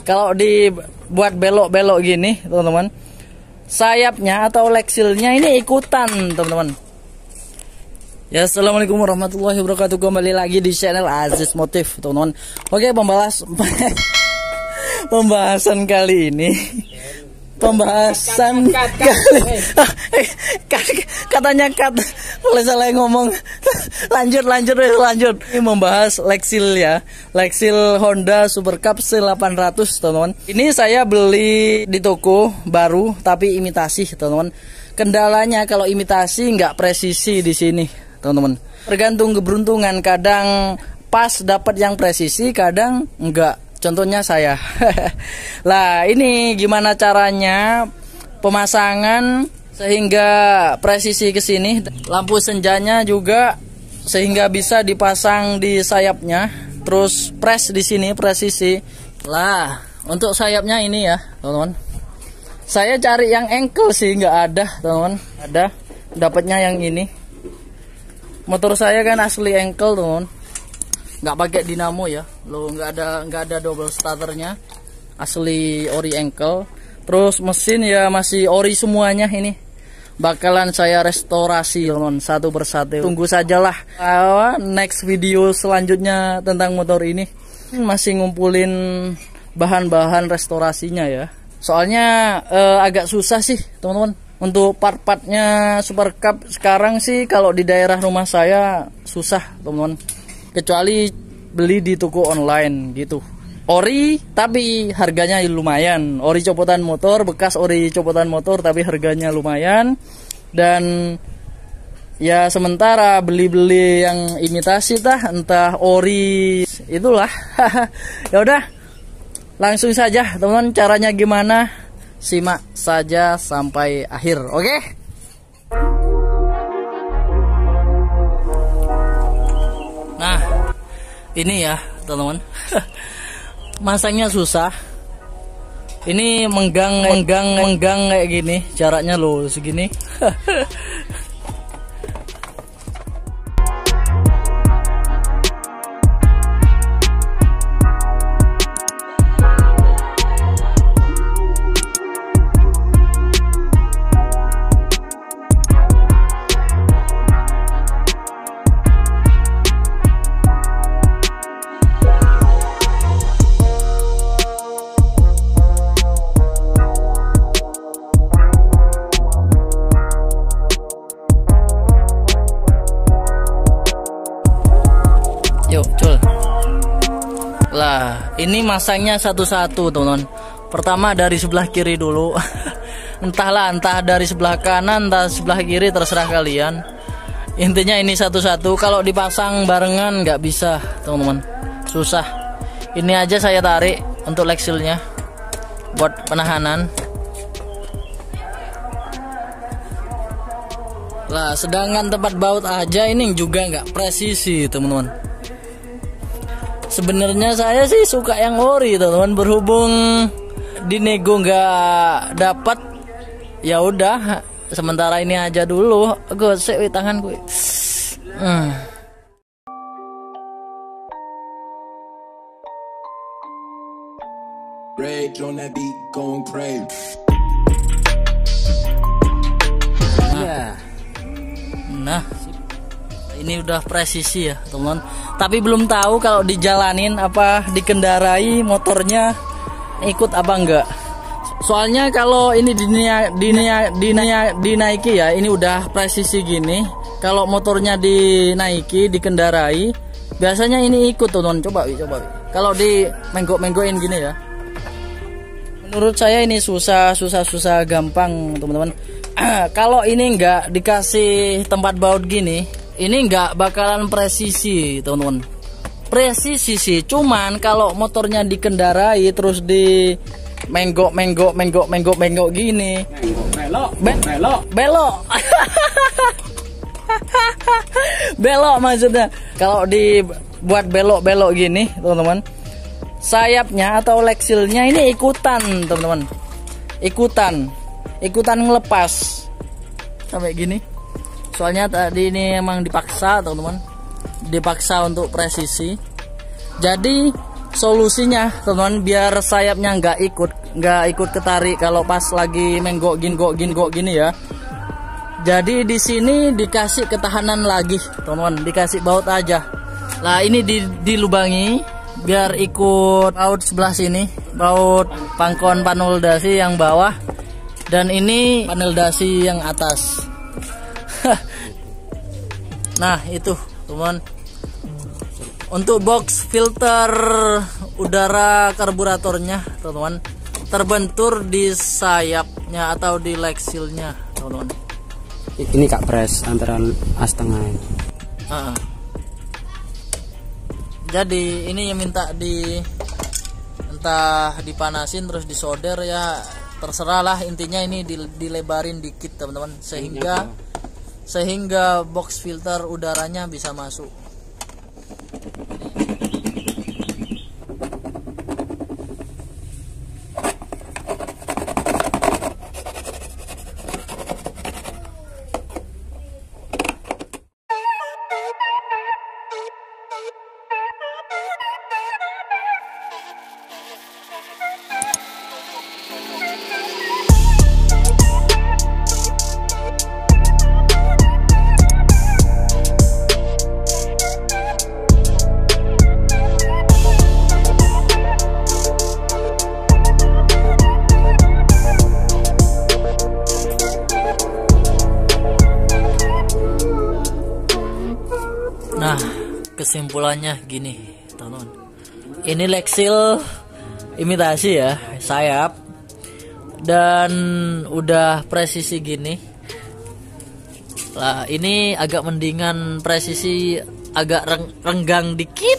kalau dibuat belok-belok gini teman-teman, sayapnya atau leksilnya ini ikutan teman-teman. Ya, assalamualaikum warahmatullahi wabarakatuh. Kembali lagi di channel Aziz Motif teman-teman. Oke, pembahasan kali ini katanya oleh salah ngomong. lanjut ini membahas leksil ya, leksil Honda Super Cup C800 teman-teman. Ini saya beli di toko baru tapi imitasi teman-teman. Kendalanya kalau imitasi nggak presisi di sini teman-teman, tergantung keberuntungan, kadang pas dapat yang presisi, kadang enggak. Contohnya saya. Lah, ini gimana caranya pemasangan sehingga presisi ke sini, lampu senjanya juga sehingga bisa dipasang di sayapnya, terus press di sini presisi. Lah, untuk sayapnya ini ya, teman-teman. Saya cari yang ankle sih nggak ada, teman-teman. Ada, dapatnya yang ini. Motor saya kan asli ankle, teman-teman. Nggak pakai dinamo ya, lo nggak ada double starternya, asli ori ankle. Terus mesin ya masih ori semuanya. Ini bakalan saya restorasi teman, satu persatu. Tunggu sajalah next video selanjutnya tentang motor ini. Masih ngumpulin bahan-bahan restorasinya ya, soalnya agak susah sih teman-teman untuk part-partnya Super Cup sekarang sih. Kalau di daerah rumah saya susah teman-teman, kecuali beli di toko online gitu. Ori tapi harganya lumayan, ori copotan motor, bekas ori copotan motor tapi harganya lumayan. Dan ya sementara beli-beli yang imitasi entah ori itulah. Ya udah, langsung saja teman-teman, caranya gimana simak saja sampai akhir. Oke? Nah, ini ya teman-teman. Masangnya susah. Ini menggang kayak gini, jaraknya loh segini. Yuk, cul. Lah, ini masangnya satu-satu, teman-teman. Pertama dari sebelah kiri dulu. Entah dari sebelah kanan, entah sebelah kiri, terserah kalian. Intinya ini satu-satu. Kalau dipasang barengan nggak bisa, teman-teman. Susah. Ini aja saya tarik untuk leksilnya buat penahanan. Lah, sedangkan tempat baut aja ini juga nggak presisi, teman-teman. Sebenarnya saya sih suka yang ori teman-teman, berhubung di nego nggak dapat, ya udah sementara ini aja dulu. Gosek tangan gue. Nah, ini udah presisi ya teman-teman. Tapi belum tahu kalau dijalanin apa dikendarai motornya ikut apa enggak. Soalnya kalau ini dinaiki ya, ini udah presisi gini. Kalau motornya dinaiki, dikendarai, biasanya ini ikut teman-teman. Coba. Kalau di menggok-menggokin gini ya. Menurut saya ini susah gampang teman-teman. Kalau ini enggak dikasih tempat baut gini, ini nggak bakalan presisi teman-teman. Presisi sih, cuman kalau motornya dikendarai terus di menggok gini, belok belok maksudnya. Kalau dibuat belok gini teman-teman, sayapnya atau leksilnya ini ikutan teman-teman, ikutan ngelepas sampai gini. Soalnya tadi ini emang dipaksa teman-teman, dipaksa untuk presisi. Jadi solusinya teman-teman, biar sayapnya nggak ikut ketarik kalau pas lagi menggok gini ya. Jadi di sini dikasih ketahanan lagi teman-teman, dikasih baut aja. Lah ini dilubangi biar ikut baut sebelah sini, baut pangkon panel dasi yang bawah, dan ini panel dasi yang atas. Nah itu teman, untuk box filter udara karburatornya teman-teman terbentur di sayapnya atau di leg seal-nya teman-teman. Ini kak pres antara as tengah. Jadi ini yang minta entah dipanasin terus disolder ya, terserah lah, intinya ini dilebarin dikit teman-teman, sehingga box filter udaranya bisa masuk. Nah, kesimpulannya gini, teman-teman. Ini leg seal imitasi ya, sayap, dan udah presisi gini. Lah, ini agak mendingan presisi agak renggang dikit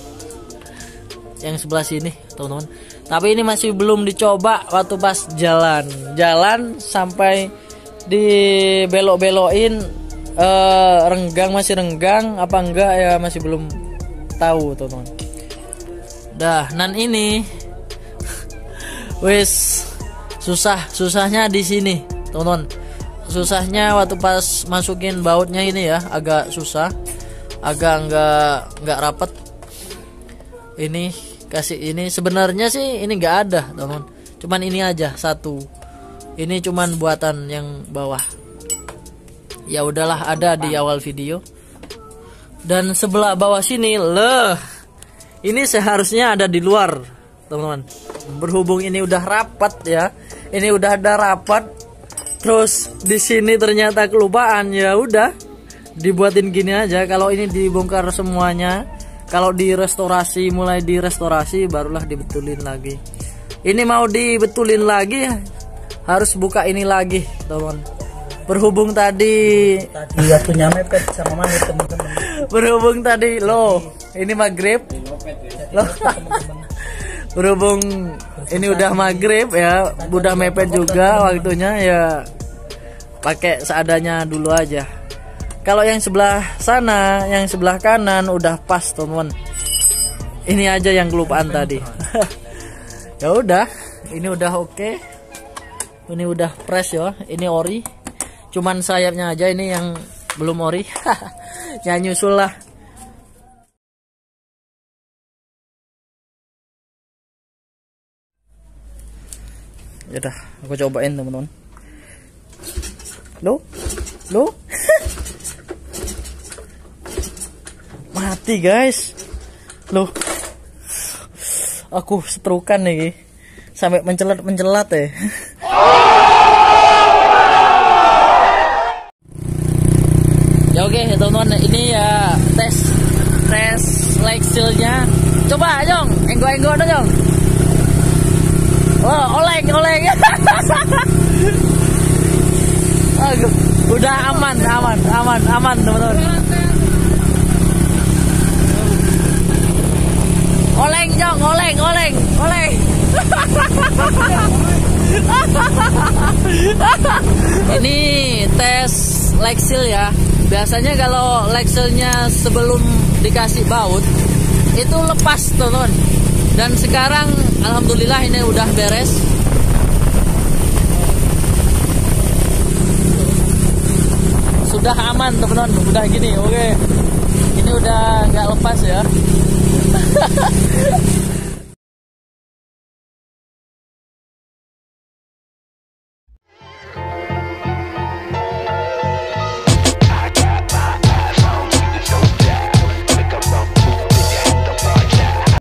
yang sebelah sini, teman-teman. Tapi ini masih belum dicoba waktu pas jalan sampai dibelok-belokin. Masih renggang apa enggak ya, masih belum tahu teman-teman. Dah, nan ini wis susahnya di sini teman-teman. Susahnya waktu pas masukin bautnya ini ya, agak susah, agak nggak rapet. Ini kasih ini sebenarnya sih ini nggak ada teman-teman, cuman ini aja satu. Ini cuman buatan yang bawah. Ya udahlah, ada di awal video. Dan sebelah bawah sini ini seharusnya ada di luar teman-teman. Berhubung ini udah rapat ya, ini udah ada rapat, terus di sini ternyata kelupaan, ya udah dibuatin gini aja. Kalau ini dibongkar semuanya, kalau direstorasi, mulai direstorasi barulah dibetulin lagi. Ini mau dibetulin lagi harus buka ini lagi teman-teman. Berhubung tadi waktunya mepet sama mana teman-teman. Berhubung tadi ini maghrib. Berhubung ini udah maghrib ya, udah mepet juga waktunya ya, pakai seadanya dulu aja. Kalau yang sebelah sana, yang sebelah kanan udah pas teman-teman. Ini aja yang kelupaan tadi. Ya udah, ini udah oke. Ini udah press ya, ini ori. Cuman sayapnya aja ini yang belum ori. Ya nyusul lah. Yaudah, aku cobain teman-teman. Lo mati guys. Aku seterukan nih, sampai mencelat ya. Ya oke teman-teman, ini ya tes leg seal-nya. Coba Jong, enggok dong Jong. Oh, oleng. Udah aman teman-teman. Oleng Jong, oleng. Ini tes leg seal ya. Biasanya kalau leg seal-nya sebelum dikasih baut itu lepas teman-teman. Dan sekarang alhamdulillah ini udah beres. Sudah aman teman-teman, udah gini. Oke. Ini udah nggak lepas ya.